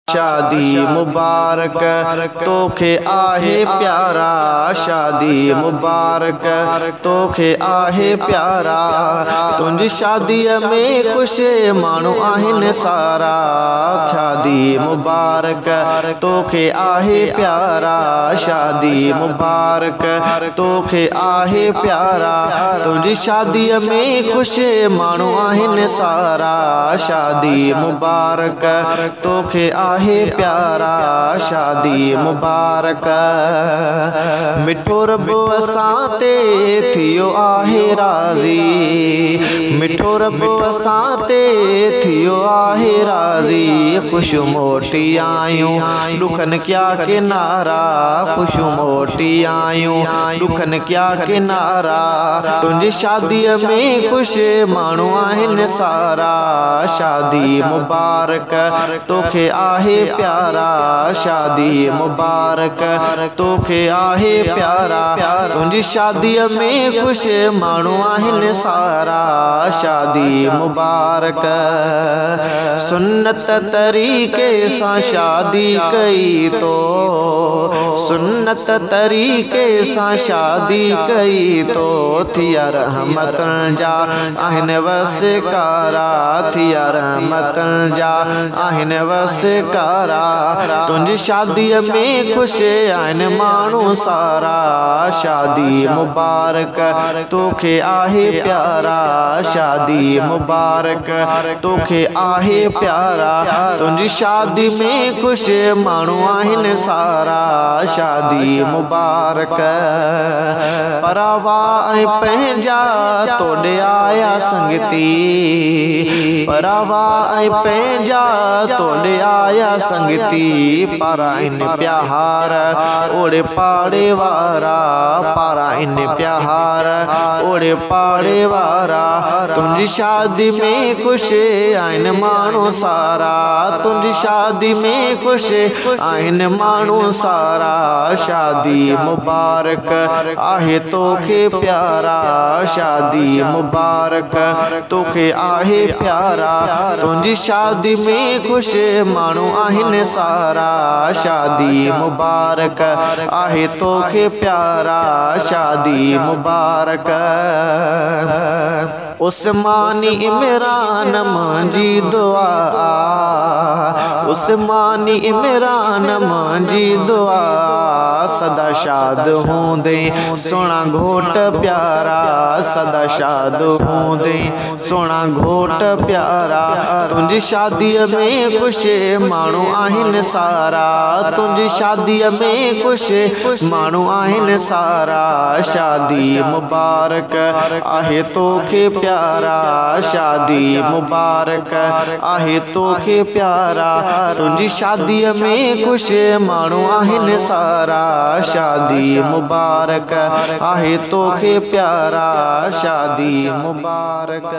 शादी मुबारक तोखे आहे प्यारा, शादी मुबारक तोखे आहे प्यारा। तुंहिंजी शादीअ में ख़ुशि माण्हू आहिनि सारा, शादी मुबारक तोखे आहे प्यारा, शादी मुबारक तोखे आहे प्यारा। तुंहिंजी शादीअ में ख़ुशि माण्हू आहिनि सारा, शादी मुबारक तोखे आहे प्यारा, शादी मुबारक। मिठो रब असां ते थियो आहे राज़ी, मिठो रब असां ते थियो आहे राज़ी। ख़ुशि मोटी आयूं ॾुखनि क्या किनारा, ख़ुशि मोटी आयूं ॾुखनि क्या किनारा। तुंहिंजी शादीअ में ख़ुशि माण्हू आहिनि सारा, शादी मुबारक तोखे आहे प्यारा, शादी मुबारक तोखे आहे प्यारा। तुंहिंजी शादीअ में ख़ुशि माण्हू आहिनि सारा, शादी मुबारक। सुन्नत तरीक़े सां शादी कई तो, सुन्नत तरीक़े सां शादी कई तो। थिया रहमतुनि जा आहिनि वसकारा, थिया रहमतुनि जा आहिनि वसकारा। तुंहिंजी शादीअ में ख़ुशि आहिनि माण्हू सारा, शादी मुबारक तोखे आहे प्यारा, शादी मुबारक तोखे आहे प्यारा। तुंहिंजी शादी में ख़ुशि माण्हू आहिनि सारा, शादी मुबारक। परावा ऐं पंहिंजा तोॾे आया संगती, परावा ऐं पंहिंजा तोॾे आया संगती। पारा इन प्यार ओड़े पाड़े वारा, पारा इन प्यार ओड़े पाड़े वारा। तुंहिंजी शादी में ख़ुशि आहिनि माण्हू सारा, तुंहिंजी शादी में ख़ुशि आहिनि माण्हू सारा, शादी मुबारक आहे तोखे प्यारा, शादी मुबारक तोखे आहे प्यारा। तुंहिंजी शादी में ख़ुशि माण्हू आहिनि सारा, शादी मुबारक आहे तोखे प्यारा, शादी मुबारक। उस्मानी इमरान मुंहिंजी दुआ, उस्मानी इमरान मुंहिंजी दुआ। सदा शाद हूंदे सोना घोट प्यारा, सदा शाद हूंदे सोना घोट प्यारा। तुंहिंजी शादीअ में ख़ुशि माण्हू आहिनि सारा, तुंहिंजी शादीअ में ख़ुशि माण्हू आहिनि सारा, शादी मुबारक आहे तोखे प्यारा, शादी मुबारक आहे तोखे प्यारा। तुंहिंजी शादीअ में ख़ुशि माण्हू आहिनि सारा, शादी मुबारक आहे तोखे प्यारा, शादी मुबारक।